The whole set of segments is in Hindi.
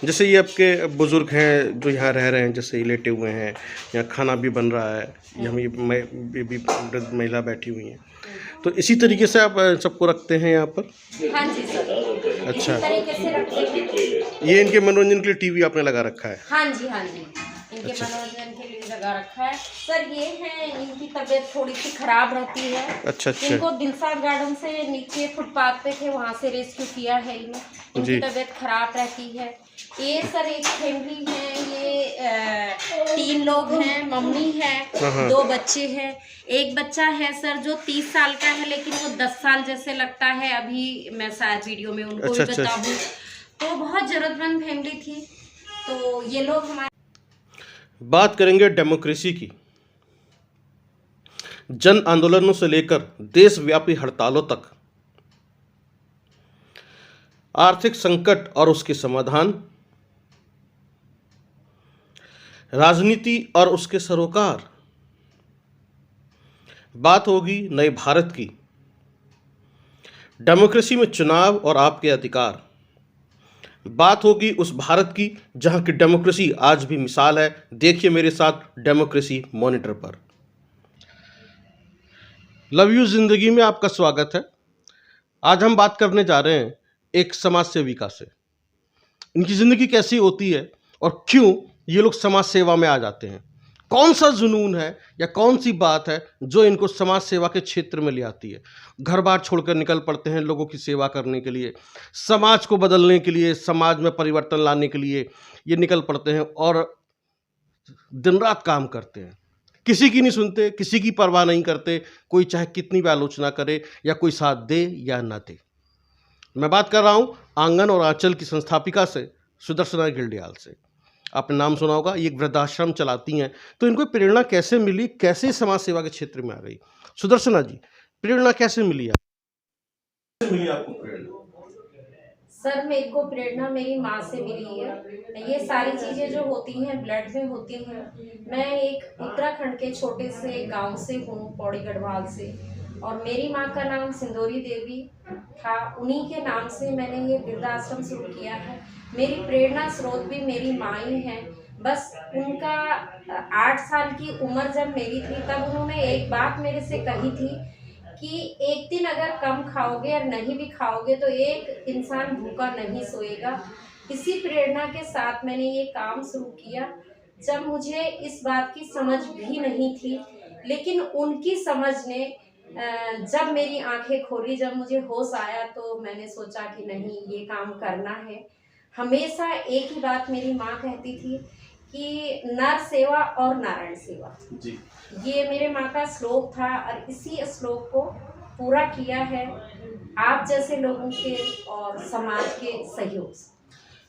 जैसे ये आपके बुजुर्ग हैं जो यहाँ रह रहे हैं, जैसे ये लेटे हुए हैं, यहाँ खाना भी बन रहा है, ये भी वृद्ध महिला बैठी हुई हैं, तो इसी तरीके से आप सबको रखते हैं यहाँ पर? हाँ जी सर, अच्छा, इसी तरीके से रखते हैं। ये इनके मनोरंजन के लिए टीवी आपने लगा रखा है? हाँ जी, हाँ जी, इनके अच्छा। मनोरंजन के लिए लगा रखा है। सर ये है, इनकी तबीयत थोड़ी सी खराब रहती है। अच्छा अच्छा इनको दिलशाद गार्डन से नीचे फुटपाथ पे थे, वहाँ से रेस्क्यू किया है इन्हें। इनकी जी। तबीयत खराब रहती है। ये सर एक फैमिली है, ये 3 लोग हैं, मम्मी है, हाँ। 2 बच्चे हैं। एक बच्चा है सर जो 30 साल का है, लेकिन वो 10 साल जैसे लगता है। अभी मैं शायद वीडियो में उनको अच्छा भी अच्छा बताऊँ। तो बहुत ज़रूरतमंद फैमिली थी। तो ये लोग हमारे बात करेंगे डेमोक्रेसी की। जन आंदोलनों से लेकर देशव्यापी हड़तालों तक, आर्थिक संकट और उसके समाधान, राजनीति और उसके सरोकार। बात होगी नए भारत की, डेमोक्रेसी में चुनाव और आपके अधिकार। बात होगी उस भारत की जहां की डेमोक्रेसी आज भी मिसाल है। देखिए मेरे साथ डेमोक्रेसी मॉनिटर पर। लव यू जिंदगी में आपका स्वागत है। आज हम बात करने जा रहे हैं एक समाज सेविका से। इनकी ज़िंदगी कैसी होती है और क्यों ये लोग समाज सेवा में आ जाते हैं। कौन सा जुनून है या कौन सी बात है जो इनको समाज सेवा के क्षेत्र में ले आती है। घर बार छोड़कर निकल पड़ते हैं लोगों की सेवा करने के लिए, समाज को बदलने के लिए, समाज में परिवर्तन लाने के लिए ये निकल पड़ते हैं और दिन रात काम करते हैं। किसी की नहीं सुनते, किसी की परवाह नहीं करते, कोई चाहे कितनी भी आलोचना करे या कोई साथ दे या ना दे। मैं बात कर रहा हूँ आंगन और आंचल की संस्थापिका से, सुदर्शना गिल्डियाल से। आपने नाम सुना होगा, ये एक वृद्धाश्रम चलाती हैं। तो इनको प्रेरणा कैसे मिली, कैसे समाज सेवा के क्षेत्र में आ गई? सुदर्शना जी, प्रेरणा कैसे मिली आपको प्रेरणा? सर मेरे को प्रेरणा मेरी माँ से मिली है। ये सारी चीज़ें जो होती हैं ब्लड में होती हैं। मैं एक उत्तराखंड के छोटे से गांव से हूँ, पौड़ी गढ़वाल से, और मेरी माँ का नाम सिंदूरी देवी था। उन्हीं के नाम से मैंने ये वृद्धाश्रम शुरू किया है। मेरी प्रेरणा स्रोत भी मेरी माँ ही है। बस उनका 8 साल की उम्र जब मेरी थी, तब उन्होंने एक बात मेरे से कही थी कि एक दिन अगर कम खाओगे और नहीं भी खाओगे तो एक इंसान भूखा नहीं सोएगा। इसी प्रेरणा के साथ मैंने ये काम शुरू किया। जब मुझे इस बात की समझ भी नहीं थी, लेकिन उनकी समझ ने जब मेरी आंखें खोली, जब मुझे होश आया, तो मैंने सोचा कि नहीं, ये काम करना है। हमेशा एक ही बात मेरी माँ कहती थी कि नर सेवा और नारायण सेवा जी। ये मेरे माँ का श्लोक था, और इसी श्लोक को पूरा किया है आप जैसे लोगों के और समाज के सहयोग से।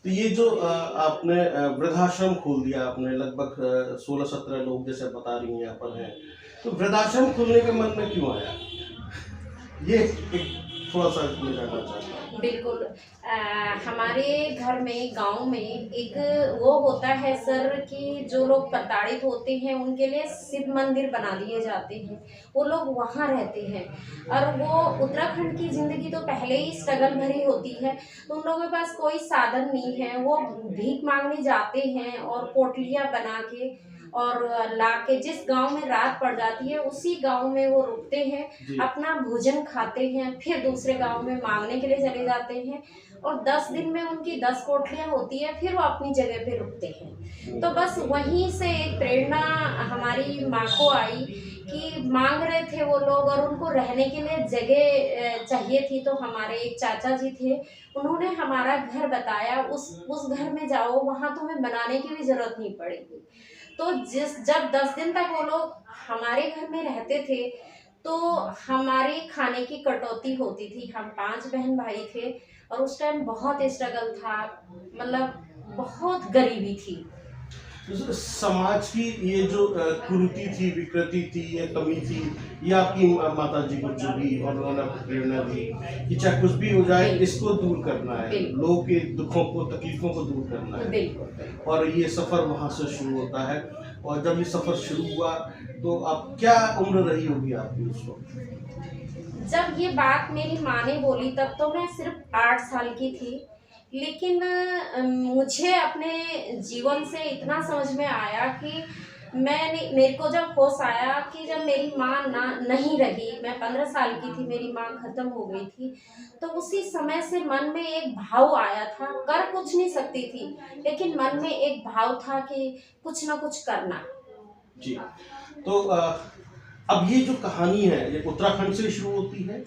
तो ये जो आपने वृद्धाश्रम खोल दिया, आपने लगभग 16-17 लोग जैसे बता रही हैं यहाँ पर हैं, तो वृद्धाश्रम खोलने का मन में क्यों आया? ये एक थोड़ा सा मैं जानना चाहता हूँ। बिल्कुल। हमारे घर में, गांव में एक वो होता है सर कि जो लोग प्रताड़ित होते हैं उनके लिए शिव मंदिर बना दिए जाते हैं। वो लोग वहाँ रहते हैं, और वो उत्तराखंड की ज़िंदगी तो पहले ही स्ट्रगल भरी होती है। तो उन लोगों के पास कोई साधन नहीं है। वो भीख मांगने जाते हैं और पोटलियाँ बना के और ला के, जिस गांव में रात पड़ जाती है उसी गांव में वो रुकते हैं, अपना भोजन खाते हैं, फिर दूसरे गांव में मांगने के लिए चले जाते हैं, और 10 दिन में उनकी 10 कोठलियाँ होती है, फिर वो अपनी जगह पे रुकते हैं। तो बस वहीं से एक प्रेरणा हमारी माँ को आई कि मांग रहे थे वो लोग और उनको रहने के लिए जगह चाहिए थी। तो हमारे एक चाचा जी थे, उन्होंने हमारा घर बताया, उस घर में जाओ, वहाँ तुम्हें बनाने की भी ज़रूरत नहीं पड़ेगी। तो जब 10 दिन तक वो लोग हमारे घर में रहते थे, तो हमारी खाने की कटौती होती थी। हम 5 बहन भाई थे, और उस टाइम बहुत स्ट्रगल था, मतलब बहुत गरीबी थी। तो समाज की ये जो कुरीति थी, विकृति थी, ये कमी थी, ये आपकी माता जी को चुभी और उन्होंने प्रेरणा दी कि चाहे कुछ भी हो जाए इसको दूर करना है, लोगों के दुखों को, तकलीफों को दूर करना है। और ये सफ़र वहाँ से शुरू होता है। और जब ये सफ़र शुरू हुआ तो अब क्या उम्र रही होगी आपकी उस वक्त? जब ये बात मेरी माँ ने बोली तब तो मैं सिर्फ 8 साल की थी, लेकिन मुझे अपने जीवन से इतना समझ में आया कि मेरे को जब होश आया कि जब मेरी माँ ना नहीं रही, मैं 15 साल की थी, मेरी माँ खत्म हो गई थी, तो उसी समय से मन में एक भाव आया था। कर कुछ नहीं सकती थी, लेकिन मन में एक भाव था कि कुछ ना कुछ करना। जी। तो अब ये जो कहानी है ये उत्तराखंड से शुरू होती है।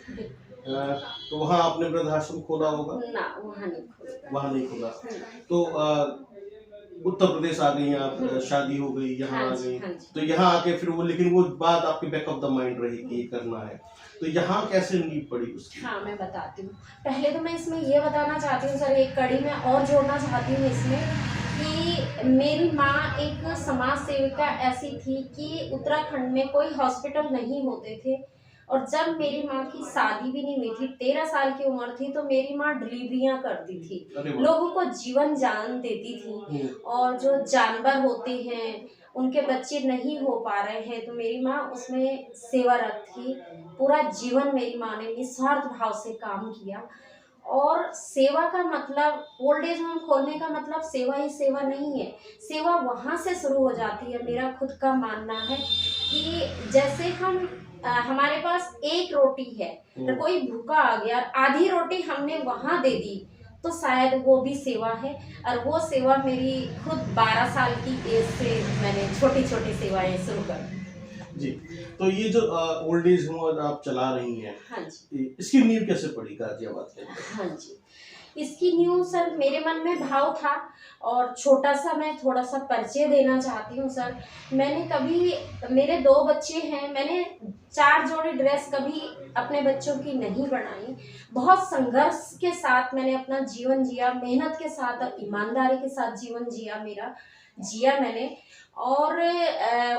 तो वहाँ आपने वृद्धाश्रम खोला होगा? ना, वहाँ नहीं खोला। वहाँ नहीं खोला। तो उत्तर प्रदेश आ गई आप, शादी हो गई, यहाँ हाँ आ जी, गई। हाँ जी। तो यहाँ आके फिर वो, लेकिन वो बात आपके बैक ऑफ द माइंड रही कि ये करना है। तो यहाँ कैसे नींव पड़ी उसकी? हाँ, मैं बताती हूँ। पहले तो मैं इसमें ये बताना चाहती हूँ सर, एक कड़ी मैं और जोड़ना चाहती हूँ इसमें कि मेरी माँ एक समाज सेविका ऐसी थी कि उत्तराखंड में कोई हॉस्पिटल नहीं होते थे, और जब मेरी माँ की शादी भी नहीं हुई थी, 13 साल की उम्र थी, तो मेरी माँ डिलीवरियाँ करती थी, अरे वाह! लोगों को जीवन जान देती थी। और जो जानवर होते हैं, उनके बच्चे नहीं हो पा रहे हैं, तो मेरी माँ उसमें सेवारत थी। पूरा जीवन मेरी माँ ने निस्वार्थ भाव से काम किया। और सेवा का मतलब, ओल्ड एज होम खोलने का मतलब सेवा ही सेवा नहीं है। सेवा वहाँ से शुरू हो जाती है, मेरा खुद का मानना है कि जैसे हमारे पास एक रोटी है, तो कोई भूखा आ गया, आधी रोटी हमने वहाँ दे दी, तो शायद वो भी सेवा है। और वो सेवा मेरी खुद 12 साल की एज से मैंने छोटी छोटी सेवाएं शुरू कर दी। जी। तो ये जो ओल्ड एज होम आप चला रही हैं, हाँ जी। इसकी नींव कैसे पड़ी गाजियाबाद के अंदर? हाँ जी। इसकी न्यू सर मेरे मन में भाव था, और छोटा सा मैं थोड़ा सा परिचय देना चाहती हूँ सर। मैंने कभी, मेरे 2 बच्चे हैं, मैंने 4 जोड़ी ड्रेस कभी अपने बच्चों की नहीं बनाई। बहुत संघर्ष के साथ मैंने अपना जीवन जिया, मेहनत के साथ और ईमानदारी के साथ जीवन जिया मैंने। और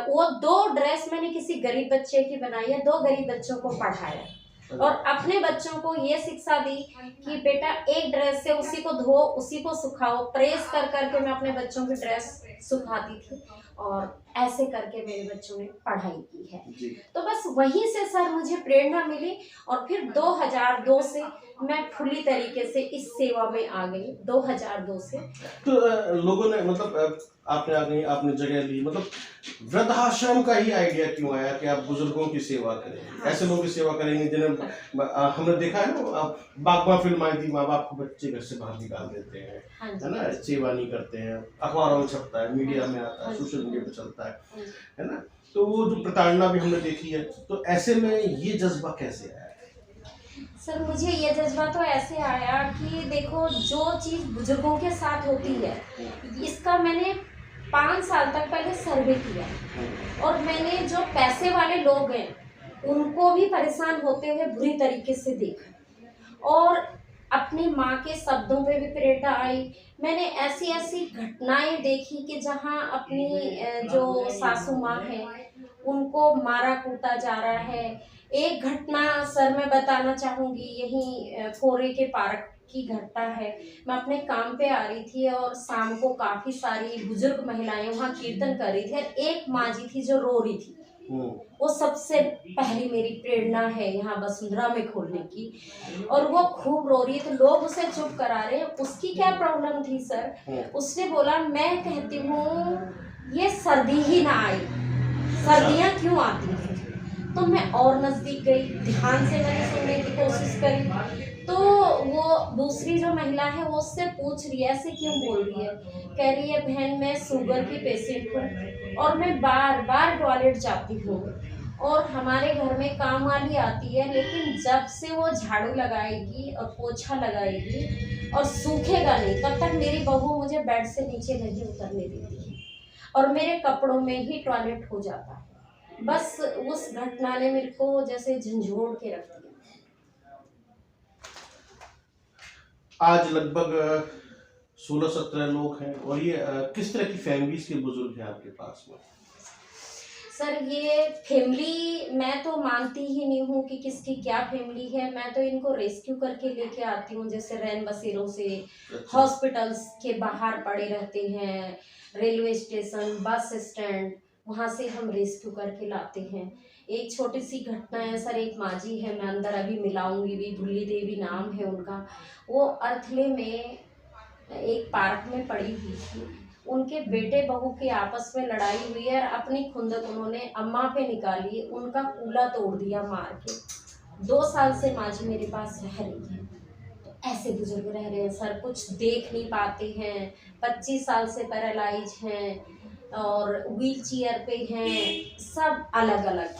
वो 2 ड्रेस मैंने किसी गरीब बच्चे की बनाई है, 2 गरीब बच्चों को पढ़ाया, और अपने बच्चों को ये शिक्षा दी कि बेटा एक ड्रेस से उसी को धो, उसी को सुखाओ। प्रेस कर करके मैं अपने बच्चों की ड्रेस सुखाती थी, और ऐसे करके मेरे बच्चों ने पढ़ाई की है। जी। तो बस वहीं से सर मुझे प्रेरणा मिली, और फिर 2002 से मैं खुली तरीके से इस सेवा में आ गई, 2002 से। तो लोगों ने मतलब आपने आ गई, आपने जगह ली, मतलब वृद्धाश्रम का ही आइडिया क्यों आया कि आप बुजुर्गों की सेवा करेंगे? हाँ। ऐसे लोगों की सेवा करेंगे जिन्हें हमने देखा है ना, बागबान फिल्म आई थी, माँ बाप को बच्चे घर से बाहर निकाल देते हैं, हाँ है जी। ना, सेवा नहीं करते हैं, अखबारों में छपता है, मीडिया में आता हाँ है, जी। सोशल मीडिया पे चलता हाँ जी। है ना। तो वो जो प्रताड़ना भी हमने देखी है, तो ऐसे में ये जज्बा कैसे आया? सर मुझे ये जज्बा तो ऐसे आया कि देखो, जो चीज़ बुजुर्गों के साथ होती है, इसका मैंने 5 साल तक पहले सर्वे किया, और मैंने जो पैसे वाले लोग हैं उनको भी परेशान होते हुए बुरी तरीके से देखा, और अपनी माँ के शब्दों पे भी प्रेरणा आई। मैंने ऐसी ऐसी घटनाएं देखी कि जहाँ अपनी जो सासू माँ है उनको मारा कूटा जा रहा है। एक घटना सर मैं बताना चाहूँगी, यहीं फोरे के पार्क की घटना है। मैं अपने काम पे आ रही थी, और शाम को काफ़ी सारी बुजुर्ग महिलाएं वहाँ कीर्तन कर रही थी, और एक माँ जी थी जो रो रही थी। वो सबसे पहली मेरी प्रेरणा है यहाँ वसुंधरा में खोलने की, और वो खूब रो रही है, तो लोग उसे चुप करा रहे हैं। उसकी क्या प्रॉब्लम थी सर? उसने बोला, मैं कहती हूँ ये सर्दी ही ना आई, सर्दियाँ क्यों आती हैं? तो मैं और नज़दीक गई, ध्यान से मैंने सुनने की कोशिश करी, तो वो दूसरी जो महिला है वो उससे पूछ रही है, ऐसे क्यों बोल रही है? कह रही है, बहन मैं शुगर की पेशेंट हूँ, और मैं बार बार टॉयलेट जाती हूँ, और हमारे घर में काम वाली आती है, लेकिन जब से वो झाड़ू लगाएगी और पोछा लगाएगी और सूखेगा नहीं, तब तक मेरी बहू मुझे बेड से नीचे नहीं उतरने देती है, और मेरे कपड़ों में ही टॉयलेट हो जाता है। बस उस घटना ने मेरे को जैसे झंझोड़ के रख दिया। आज लगभग 16-17 लोग हैं, और ये किस तरह की फैमिलीज के बुजुर्ग हैं आपके पास में? सर ये फैमिली मैं तो मानती ही नहीं हूँ कि किसकी क्या फैमिली है। मैं तो इनको रेस्क्यू करके लेके आती हूँ, जैसे रैन बसेरों से, अच्छा। हॉस्पिटल्स के बाहर पड़े रहते हैं, रेलवे स्टेशन, बस स्टैंड, वहाँ से हम रेस्क्यू करके लाते हैं। एक छोटी सी घटना है सर, एक माँ जी है, मैं अंदर अभी मिलाऊंगी भी, भुल्ली देवी नाम है उनका। वो अर्थले में एक पार्क में पड़ी हुई थी। उनके बेटे बहू की आपस में लड़ाई हुई है और अपनी खुंदक उन्होंने अम्मा पे निकाली, उनका कूल्हा तोड़ दिया मार के। 2 साल से माँ जी मेरे पास रह रही है। तो ऐसे बुजुर्ग रह रहे हैं सर, कुछ देख नहीं पाते हैं, 25 साल से पैरालाइज हैं और व्हील चेयर पे हैं, सब अलग अलग।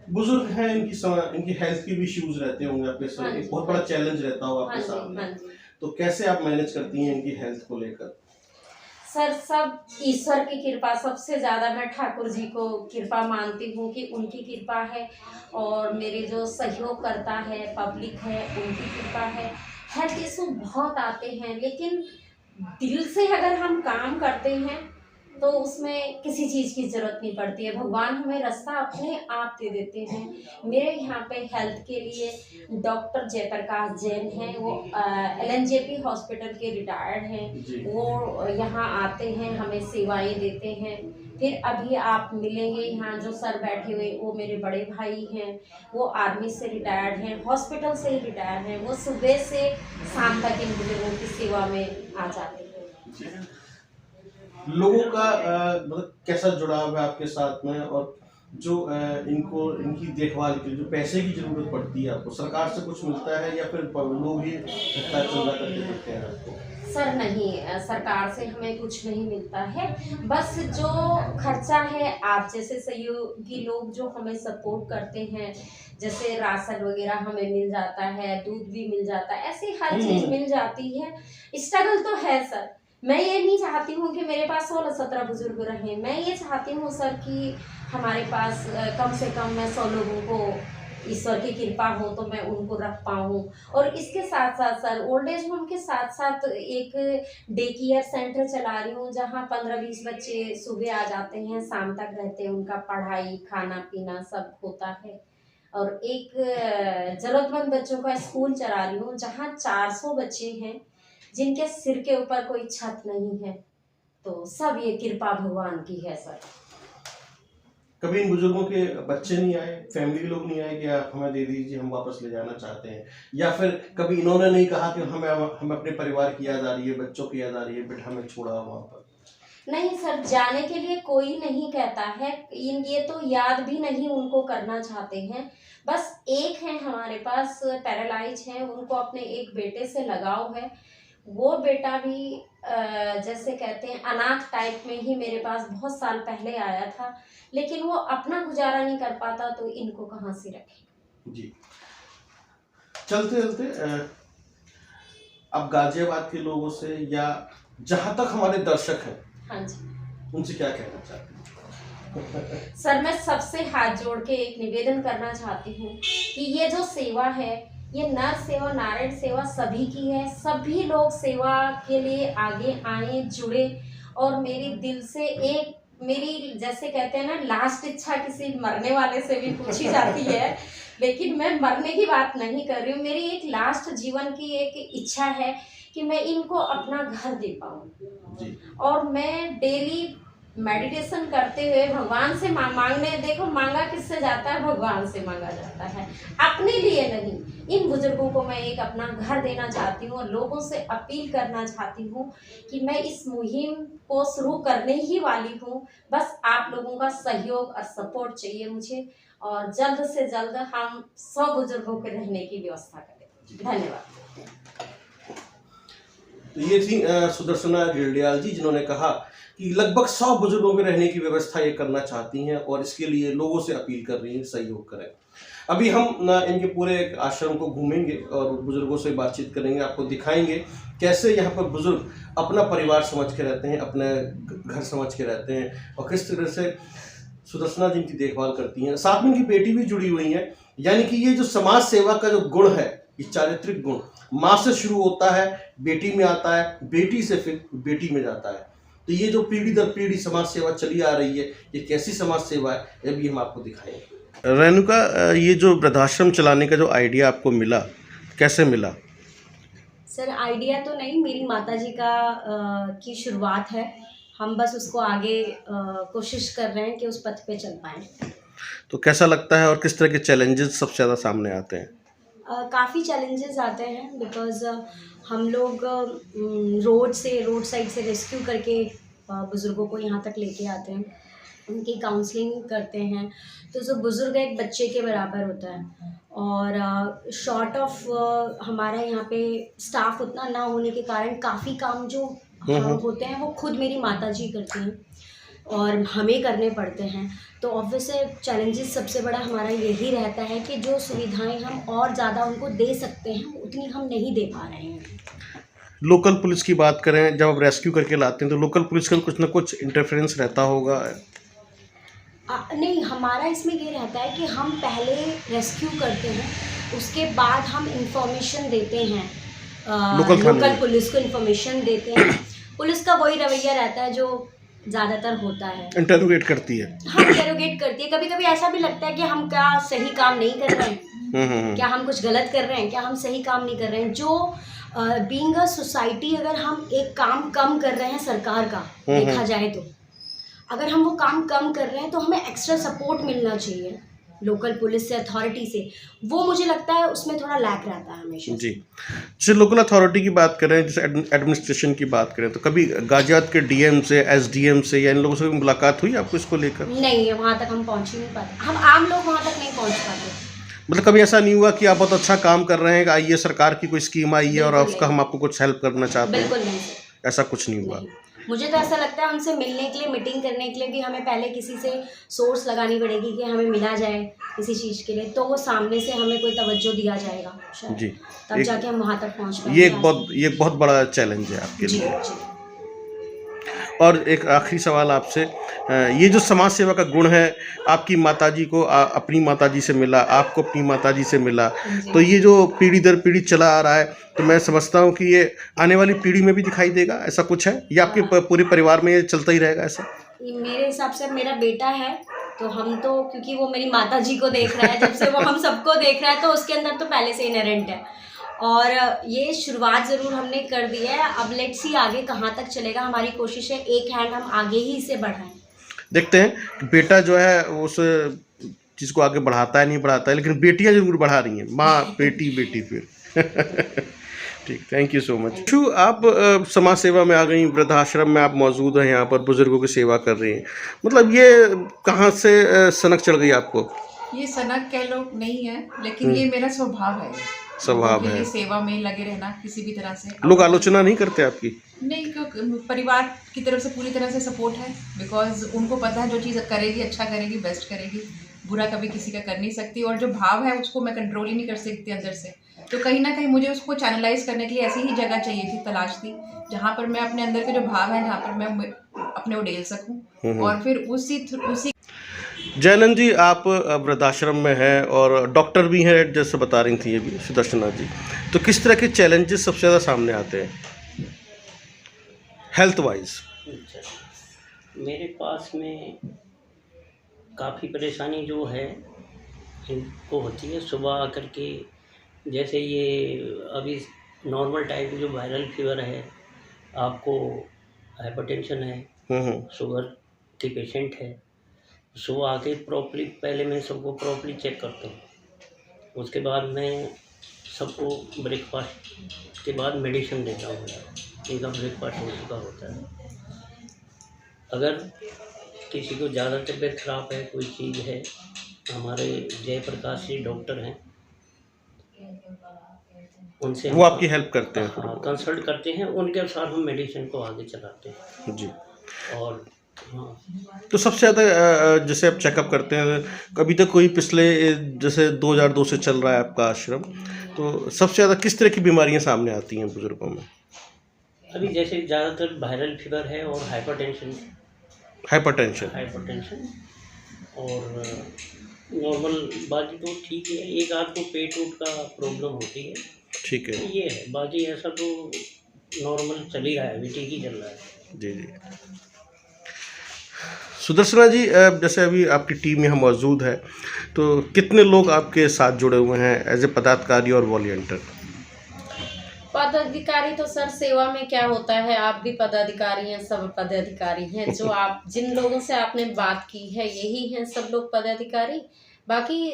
बुजुर्ग हैं, इनकी हेल्थ के भी इश्यूज रहते होंगे आपके हाँ साथ, एक जी, बहुत हाँ बड़ा जी, चैलेंज रहता हो हाँ आपके जी, सामने। हाँ जी। तो कैसे आप मैनेज करती हैं इनकी हेल्थ को लेकर? सर सब ईश्वर की कृपा, सबसे ज़्यादा मैं ठाकुर जी को कृपा मानती हूँ कि उनकी कृपा है, और मेरे जो सहयोग करता है पब्लिक है उनकी कृपा है। हेल्थ इशू बहुत आते हैं, लेकिन दिल से अगर हम काम करते हैं तो उसमें किसी चीज़ की ज़रूरत नहीं पड़ती है, भगवान हमें रास्ता अपने आप दे देते हैं। मेरे यहाँ पे हेल्थ के लिए डॉक्टर जयप्रकाश जैन हैं, वो LNJP हॉस्पिटल के रिटायर्ड जी। हैं। वो यहाँ आते हैं, हमें सेवाएं देते हैं। फिर अभी आप मिलेंगे यहाँ जो सर बैठे हुए, वो मेरे बड़े भाई हैं, वो आर्मी से रिटायर्ड हैं, हॉस्पिटल से ही रिटायर्ड हैं। वो सुबह से शाम तक इन बुजुर्गों की सेवा में आ जाते हैं। जी। लोगों का मतलब कैसा जुड़ाव है आपके साथ में, और जो इनको इनकी देखभाल के लिए जो पैसे की जरूरत पड़ती है आपको, सरकार से कुछ मिलता है या फिर लोग ही इकट्ठा चंदा करके देते हैं आपको? सर नहीं, सरकार से हमें कुछ नहीं मिलता है। बस जो खर्चा है, आप जैसे सहयोगी लोग जो हमें सपोर्ट करते हैं, जैसे राशन वगैरह हमें मिल जाता है, दूध भी मिल जाता है, ऐसी हर चीज़ मिल जाती है। स्ट्रगल तो है सर, मैं ये नहीं चाहती हूँ कि मेरे पास 16-17 बुजुर्ग रहें। मैं ये चाहती हूँ सर कि हमारे पास कम से कम मैं 100 लोगों को, ईश्वर की कृपा हो तो मैं उनको रख पाऊँ। और इसके साथ साथ सर ओल्ड एज होम के साथ साथ एक डे केयर सेंटर चला रही हूँ, जहाँ 15-20 बच्चे सुबह आ जाते हैं, शाम तक रहते हैं, उनका पढ़ाई खाना पीना सब होता है। और एक जरूरतमंद बच्चों का स्कूल चला रही हूँ, जहाँ 400 बच्चे हैं जिनके सिर के ऊपर कोई छत नहीं है। तो सब ये कृपा भगवान की है सर। कभी इन बुजुर्गों के बच्चे नहीं आए, फैमिली के लोग नहीं आए कि आप हमें दे दीजिए, हम वापस ले जाना चाहते हैं, या फिर कभी इन्होंने नहीं कहा कि हमें अपने परिवार की याद आ रही है, बच्चों की याद आ रही है, बेटा हमें छोड़ा वहाँ पर? नहीं सर, जाने के लिए कोई नहीं कहता है। ये तो याद भी नहीं उनको करना चाहते हैं। बस एक है हमारे पास पैरालाइज है, उनको अपने एक बेटे से लगाव है। वो बेटा भी जैसे कहते हैं अनाथ टाइप में ही मेरे पास बहुत साल पहले आया था, लेकिन वो अपना गुजारा नहीं कर पाता, तो इनको कहाँ से रखें। जी। चलते चलते अब गाजियाबाद के लोगों से, या जहाँ तक हमारे दर्शक हैं, हाँ जी उनसे क्या कहना चाहते हैं? सर, मैं सबसे हाथ जोड़ के एक निवेदन करना चाहती हूँ कि ये जो सेवा है, ये नर सेवा नारायण सेवा सभी की है। सभी लोग सेवा के लिए आगे आए, जुड़े। और मेरी दिल से एक, मेरी जैसे कहते हैं ना, लास्ट इच्छा किसी मरने वाले से भी पूछी जाती है, लेकिन मैं मरने की बात नहीं कर रही हूँ। मेरी एक लास्ट जीवन की एक इच्छा है कि मैं इनको अपना घर दे पाऊँ। और मैं डेली मेडिटेशन करते हुए भगवान से मांगने, देखो मांगा किससे जाता है, भगवान से मांगा जाता है, अपने लिए नहीं। इन बुजुर्गों को मैं एक अपना घर देना चाहती हूँ, और लोगों से अपील करना चाहती हूँ कि मैं इस मुहिम को शुरू करने ही वाली हूँ। बस आप लोगों का सहयोग और सपोर्ट चाहिए मुझे, और जल्द से जल्द हम 100 बुजुर्गों के रहने की व्यवस्था करें। धन्यवाद। तो ये थी सुदर्शना गिल्डियाल जी, जिन्होंने कहा कि लगभग 100 बुजुर्गों के रहने की व्यवस्था ये करना चाहती हैं, और इसके लिए लोगों से अपील कर रही हैं सहयोग करें। अभी हम इनके पूरे आश्रम को घूमेंगे और बुजुर्गों से बातचीत करेंगे, आपको दिखाएंगे कैसे यहाँ पर बुजुर्ग अपना परिवार समझ के रहते हैं, अपने घर समझ के रहते हैं, और किस तरह से सुदर्शना जी इनकी देखभाल करती हैं। साथ में इनकी बेटी भी जुड़ी हुई है। यानी कि ये जो समाज सेवा का जो गुण है, ये चारित्रिक गुण माँ से शुरू होता है, बेटी में आता है, बेटी से फिर बेटी में जाता है। तो ये जो पीढ़ी दर पीढ़ी समाज सेवा चली आ रही है, ये कैसी समाज सेवा है, ये भी हम आपको दिखाएंगे। रेणुका, ये जो वृद्धाश्रम चलाने का जो आइडिया आपको मिला, कैसे मिला? सर आइडिया तो नहीं, मेरी माताजी का की शुरुआत है। हम बस उसको आगे कोशिश कर रहे हैं कि उस पथ पे चल पाएँ। तो कैसा लगता है, और किस तरह के चैलेंजेस सबसे ज़्यादा सामने आते हैं? काफ़ी चैलेंजेस आते हैं बिकॉज़ हम लोग रोड साइड से रेस्क्यू करके बुज़ुर्गों को यहाँ तक लेके आते हैं, उनकी काउंसलिंग करते हैं। तो जो बुज़ुर्ग एक बच्चे के बराबर होता है और शॉर्ट ऑफ हमारा यहाँ पे स्टाफ उतना ना होने के कारण काफ़ी काम जो होते हैं वो खुद मेरी माताजी करती हैं और हमें करने पड़ते हैं। तो ऑब्वियस है चैलेंजेस सबसे बड़ा हमारा यही रहता है कि जो सुविधाएं हम और ज़्यादा उनको दे सकते हैं उतनी हम नहीं दे पा रहे हैं। लोकल पुलिस की बात करें, जब आप रेस्क्यू करके लाते हैं तो लोकल पुलिस का कुछ ना कुछ इंटरफेरेंस रहता होगा? नहीं, हमारा इसमें ये रहता है कि हम पहले रेस्क्यू करते हैं, उसके बाद हम इंफॉर्मेशन देते हैं लोकल पुलिस को इंफॉर्मेशन देते हैं। पुलिस का वही रवैया रहता है जो ज़्यादातर होता है, इंटरोगेट करती है। हाँ, इंटरोगेट करती है। कभी कभी ऐसा भी लगता है कि हम क्या सही काम नहीं कर रहे हैं, क्या हम कुछ गलत कर रहे हैं, क्या हम सही काम नहीं कर रहे हैं। जो बीइंग अ सोसाइटी अगर हम एक काम कम कर रहे हैं सरकार का देखा जाए तो, अगर हम वो काम कम कर रहे हैं तो हमें एक्स्ट्रा सपोर्ट मिलना चाहिए लोकल पुलिस से, अथॉरिटी से। वो मुझे लगता है उसमें थोड़ा लैक रहता है हमेशा जी। जैसे लोकल अथॉरिटी की बात करें, जैसे एडमिनिस्ट्रेशन की बात करें, तो कभी गाजियाबाद के डीएम से, एसडीएम से या इन लोगों से मुलाकात हुई आपको इसको लेकर? नहीं, वहाँ तक हम पहुँच ही नहीं पाते, हम आम लोग वहाँ तक नहीं पहुँच पाते। मतलब कभी ऐसा नहीं हुआ कि आप बहुत अच्छा काम कर रहे हैं, आइए सरकार की कोई स्कीम आई है और उसका हम आपको कुछ हेल्प करना चाहते हैं? बिल्कुल नहीं, ऐसा कुछ नहीं हुआ। मुझे तो ऐसा लगता है उनसे मिलने के लिए, मीटिंग करने के लिए भी हमें पहले किसी से सोर्स लगानी पड़ेगी कि हमें मिला जाए किसी चीज़ के लिए, तो वो सामने से हमें कोई तवज्जो दिया जाएगा शायद, जी, तब जाके हम वहाँ तक पहुँच पाएंगे। ये एक बहुत बड़ा चैलेंज है आपके लिए। जी। और एक आखिरी सवाल आपसे, ये जो समाज सेवा का गुण है, आपकी माताजी को अपनी माताजी से मिला, आपको अपनी माताजी से मिला, तो ये जो पीढ़ी दर पीढ़ी चला आ रहा है, तो मैं समझता हूँ कि ये आने वाली पीढ़ी में भी दिखाई देगा, ऐसा कुछ है या आपके पूरे परिवार में ये चलता ही रहेगा ऐसा? मेरे हिसाब से मेरा बेटा है तो हम तो, क्योंकि वो मेरी माताजी को देख रहा है, जब से वो हम सबको देख रहा है तो उसके अंदर तो पहले से इनहेरेंट है और ये शुरुआत ज़रूर हमने कर दी है। अब लेट्स सी आगे कहाँ तक चलेगा। हमारी कोशिश है एक हैंड हम आगे ही इसे बढ़ाएं। देखते हैं बेटा जो है उस चीज़ को आगे बढ़ाता है नहीं बढ़ाता है, लेकिन बेटियां जरूर बढ़ा रही हैं, माँ बेटी बेटी फिर ठीक, थैंक यू सो मच। आप समाज सेवा में आ गई, वृद्धाश्रम में आप मौजूद हैं, यहाँ पर बुजुर्गों की सेवा कर रही हैं, मतलब ये कहाँ से सनक चढ़ गई आपको? ये सनक कह लो नहीं है, लेकिन ये मेरा स्वभाव है, सेवा में लगे रहना किसी भी तरह से। लोग आलोचना नहीं करते आपकी? नहीं, क्योंकि परिवार की तरफ से पूरी तरह से सपोर्ट है, बिकॉज उनको पता है जो चीज़ करेगी अच्छा करेगी, बेस्ट करेगी, बुरा कभी किसी का कर नहीं सकती, और जो भाव है उसको मैं कंट्रोल ही नहीं कर सकती अंदर से। तो कहीं ना कहीं मुझे उसको चैनलाइज करने के लिए ऐसी ही जगह चाहिए थी, तलाश थी, जहाँ पर मैं अपने अंदर के जो भाव है, जहाँ पर मैं अपने उड़ेल सकूँ, और फिर उसी जयनंद जी, आप वृद्धाश्रम में हैं और डॉक्टर भी हैं, जैसे बता रही थी ये भी सुदर्शना जी, तो किस तरह के चैलेंजेस सबसे ज़्यादा सामने आते हैं हेल्थ वाइज? मेरे पास में काफ़ी परेशानी जो है इनको होती है सुबह आकर के, जैसे ये अभी नॉर्मल टाइप की जो वायरल फीवर है, आपको हाइपरटेंशन है, शुगर की पेशेंट है, सुबह आके प्रॉपरली पहले मैं सबको प्रॉपरली चेक करता हूँ, उसके बाद मैं सबको ब्रेकफास्ट के बाद मेडिसिन देता हूँ, इनका ब्रेकफास्ट हो चुका होता है। अगर किसी को ज़्यादा तबीयत खराब है, कोई चीज़ है, हमारे जयप्रकाश जी डॉक्टर हैं, उनसे वो आपकी हेल्प करते हैं? हाँ, कंसल्ट करते हैं, उनके अनुसार हम मेडिसिन को आगे चलाते हैं जी। और हाँ, तो सबसे ज़्यादा जैसे आप चेकअप करते हैं, कभी तक कोई पिछले जैसे 2002 से चल रहा है आपका आश्रम, तो सबसे ज़्यादा किस तरह की बीमारियां सामने आती हैं बुजुर्गों में? अभी जैसे ज़्यादातर वायरल फीवर है और हाइपरटेंशन और नॉर्मल बाकी तो ठीक है, एक आध को पेट वूट का प्रॉब्लम होती है, ठीक है, ये है, बाकी ऐसा तो नॉर्मल चल ही रहा है, अभी ठीक ही चल रहा है। जी जी। सुदर्शना जी, जैसे अभी आपकी टीम यहाँ मौजूद है, तो कितने लोग आपके साथ जुड़े हुए हैं एज ए पदाधिकारी और वॉलंटियर? पदाधिकारी तो सर सेवा में क्या होता है, आप भी पदाधिकारी हैं, सब पदाधिकारी हैं, जो आप जिन लोगों से आपने बात की है यही हैं सब लोग पदाधिकारी। बाकी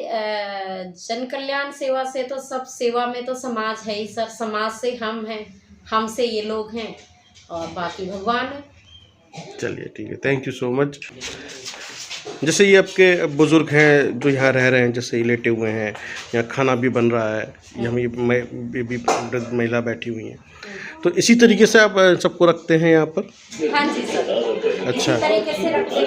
जन कल्याण सेवा से तो सब सेवा में तो समाज है ही सर, समाज से हम हैं, हमसे ये लोग हैं और बाकी भगवान है। चलिए ठीक है, थैंक यू सो मच। जैसे ये आपके बुजुर्ग हैं जो यहाँ रह रहे हैं, जैसे ये लेटे हुए हैं, यहाँ खाना भी बन रहा है, यहाँ भी वृद्ध महिला बैठी हुई हैं, तो इसी तरीके से आप सबको रखते हैं यहाँ पर? हाँ जी सर, अच्छा, इसी तरीके से रखते हैं।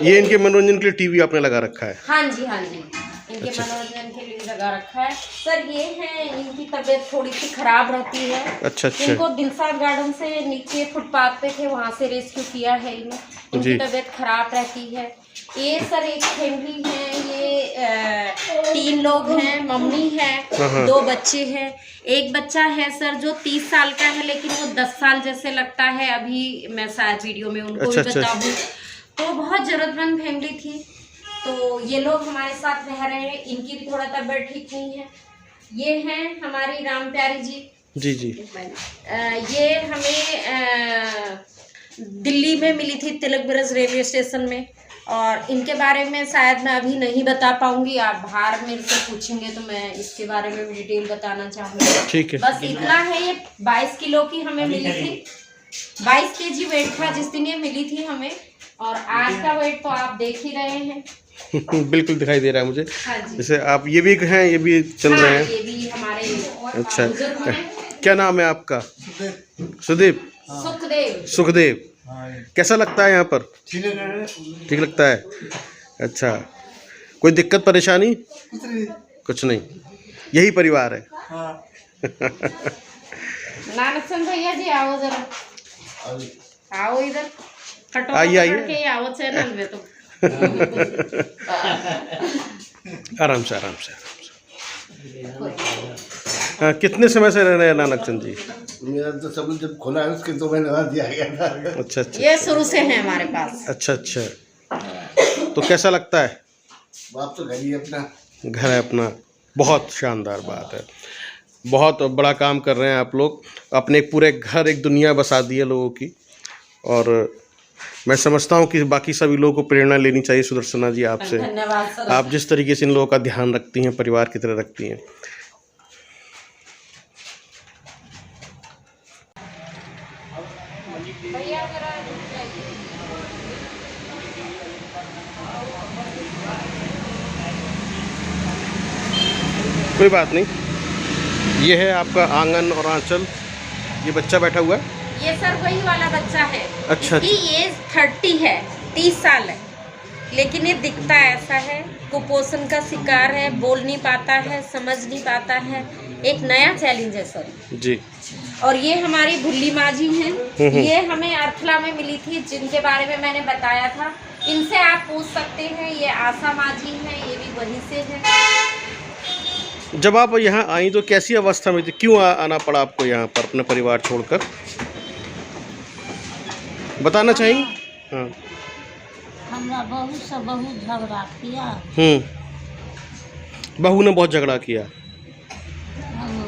ये इनके मनोरंजन के लिए टीवी आपने लगा रखा है? हाँ जी, हाँ जी, इनके अच्छा। मनोरंजन के लिए लगा रखा है सर। ये है, इनकी तबीयत थोड़ी सी खराब रहती है। अच्छा अच्छा। इनको दिलशाद गार्डन से नीचे फुटपाथ पे थे, वहाँ से रेस्क्यू किया है इन्हें। इनकी तबीयत खराब रहती है। ये सर एक फैमिली है, ये 3 लोग हैं, मम्मी है, 2 बच्चे हैं। एक बच्चा है सर जो 30 साल का है, लेकिन वो 10 साल जैसे लगता है। अभी मैं शायद वीडियो में उनको भी बताऊँ, तो बहुत जरूरतमंद फैमिली थी। तो ये लोग हमारे साथ रह रहे हैं, इनकी भी थोड़ा तबीयत ठीक नहीं है। ये हैं हमारी राम प्यारी जी। जी जी। ये हमें दिल्ली में मिली थी, तिलक ब्रज रेलवे स्टेशन में, और इनके बारे में शायद मैं अभी नहीं बता पाऊंगी। आप बाहर मेरे से पूछेंगे तो मैं इसके बारे में भी डिटेल बताना चाहूँगी। ठीक है। बस इतना है, ये 22 किलो की हमें मिली थी। 22 kg वेट था जिस दिन ये मिली थी हमें, और आज का वेट तो आप देख ही रहे हैं। बिल्कुल दिखाई दे रहा है मुझे। हाँ जी। जैसे आप ये भी हैं, ये भी चल रहे हैं? ये भी हमारे अच्छा, बुजुर्ग हैं। क्या नाम है आपका? सुदेव। सुखदेव। सुखदेव। कैसा लगता है यहाँ पर? ठीक लगता है। अच्छा, कोई दिक्कत परेशानी? कुछ नहीं, यही परिवार है। नानक चंद भैया जी आओ जरा, आओ इधर, आइए आइए, के आओ चैनल में। तो आराम से आराम से। हाँ, कितने समय से रह रहे हैं नानक चंद जी? मेरा तो सब जब खोला है उसके 2 महीने बाद दिया गया था। अच्छा अच्छा। ये शुरू से है हमारे पास। अच्छा अच्छा, तो कैसा लगता है? आप तो घर ही अपना। घर है अपना, बहुत शानदार बात है। बहुत बड़ा काम कर रहे हैं आप लोग, अपने पूरे घर एक दुनिया बसा दी है लोगों की। और मैं समझता हूँ कि बाकी सभी लोगों को प्रेरणा लेनी चाहिए सुदर्शना जी आपसे। धन्यवाद सर। आप जिस तरीके से इन लोगों का ध्यान रखती हैं, परिवार की तरह रखती हैं। कोई बात नहीं। ये है आपका आंगन और आंचल। ये बच्चा बैठा हुआ है? ये सर वही वाला बच्चा है। अच्छा। इसकी एज 30 है, 30 साल है, लेकिन ये दिखता ऐसा है, कुपोषण का शिकार है, बोल नहीं पाता है, समझ नहीं पाता है। एक नया चैलेंज है सर जी। और ये हमारी भुल्ली माँ जी हैं। ये हमें अर्थला में मिली थी, जिनके बारे में मैंने बताया था। इनसे आप पूछ सकते हैं। ये आशा माँ जी हैं, ये भी वहीं से हैं। जब आप यहाँ आई तो कैसी अवस्था में थी? क्यों आना पड़ा आपको यहाँ पर अपना परिवार छोड़कर? बताना चाहिए। हाँ। हमरा बहू से बहुत झगड़ा किया। बहू ने बहुत झगड़ा किया,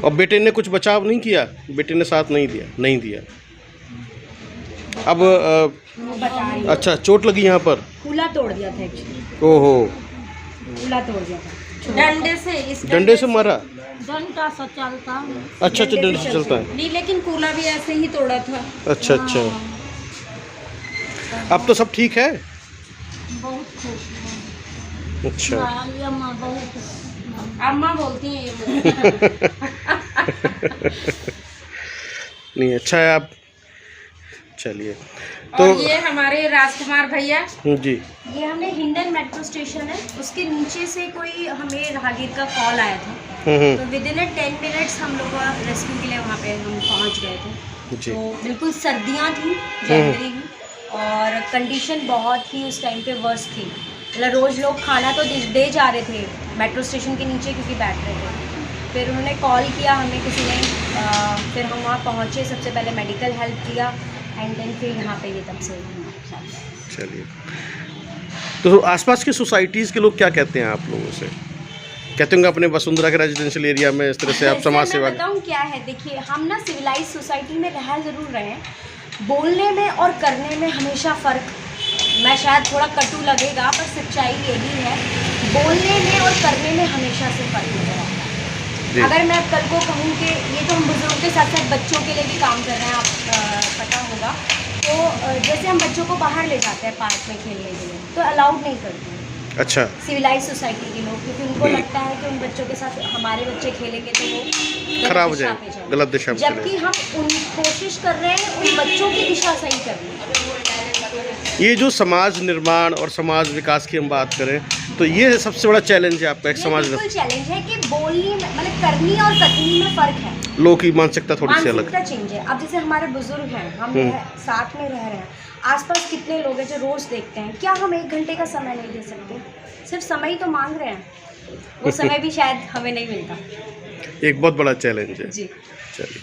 और बेटे ने कुछ बचाव नहीं किया? बेटे ने साथ नहीं दिया। अब अच्छा, चोट लगी यहाँ पर? कूला तोड़ दिया था एक्चुअली। ओहो, कूला तोड़ दिया था डंडे से। इस डंडे से मारा? डंडा से चलता। अच्छा अच्छा, डंडे से चलता है। नहीं, लेकिन कूला भी ऐसे ही तोड़ा था। अच्छा अच्छा। अब तो सब ठीक है? बहुत खुश। अच्छा। अम्मा बहुत अम्मा बोलती हैं ये। नहीं, अच्छा है। आप चलिए तो ये हमारे राजकुमार भैया जी। ये हमने हिंडन मेट्रो स्टेशन है, उसके नीचे से कोई हमें राहगीर का कॉल आया था। तो विद इन 10 मिनट्स हम लोग का रेस्क्यू के लिए वहाँ पे हम पहुँच गए थे। जी। तो बिल्कुल सर्दियाँ थी, जनवरी की, और कंडीशन बहुत ही उस टाइम पे वर्स्ट थी। मतलब रोज़ लोग खाना तो दे जा रहे थे मेट्रो स्टेशन के नीचे, क्योंकि बैठ रहे थे। फिर उन्होंने कॉल किया हमें किसी ने, फिर हम वहाँ पहुँचे, सबसे पहले मेडिकल हेल्प किया, एंड देन फिर यहाँ पे ये तब से। चलिए, तो आसपास की सोसाइटीज़ के लोग क्या कहते हैं आप लोगों से? कहते होंगे अपने वसुंधरा के रेजिडेंशियल एरिया में इस तरह से आप समाज सेवा। बताऊँ क्या है, देखिए हम ना सिविलाइज सोसाइटी में रह ज़रूर रहे हैं, बोलने में और करने में हमेशा फ़र्क मैं शायद थोड़ा कटु लगेगा पर सच्चाई यही है, बोलने में और करने में हमेशा से फर्क नजर आता है। अगर मैं कल को कहूँ कि ये तो हम बुजुर्गों के साथ साथ बच्चों के लिए भी काम कर रहे हैं, आप पता होगा, तो जैसे हम बच्चों को बाहर ले जाते हैं पार्क में खेलने के लिए तो अलाउड नहीं करते हैं। अच्छा। सिविलाइज सोसाइटी के लोग, क्योंकि उनको लगता है कि उन बच्चों के साथ हमारे बच्चे खेलेंगे तो वो खराब हो जाए, गलत दिशा में जबकि हम कोशिश कर रहे हैं उन बच्चों की दिशा सही करने की। ये जो समाज निर्माण और समाज विकास की हम बात करें तो ये सबसे बड़ा चैलेंज है आपका, एक समाज बिल्कुल चैलेंज है कि बोलनी में मतलब करनी और कथनी में फ़र्क है, लोगों की मानसिकता थोड़ी सी अलग मानसिकता चेंज है। अब जैसे हमारे बुजुर्ग हैं, हम साथ में रह रहे हैं, आसपास कितने लोग हैं जो रोज़ देखते हैं, क्या हम 1 घंटे का समय नहीं दे सकते? सिर्फ समय ही तो मांग रहे हैं, वो समय भी शायद हमें नहीं मिलता। एक बहुत बड़ा चैलेंज है जी। चलिए।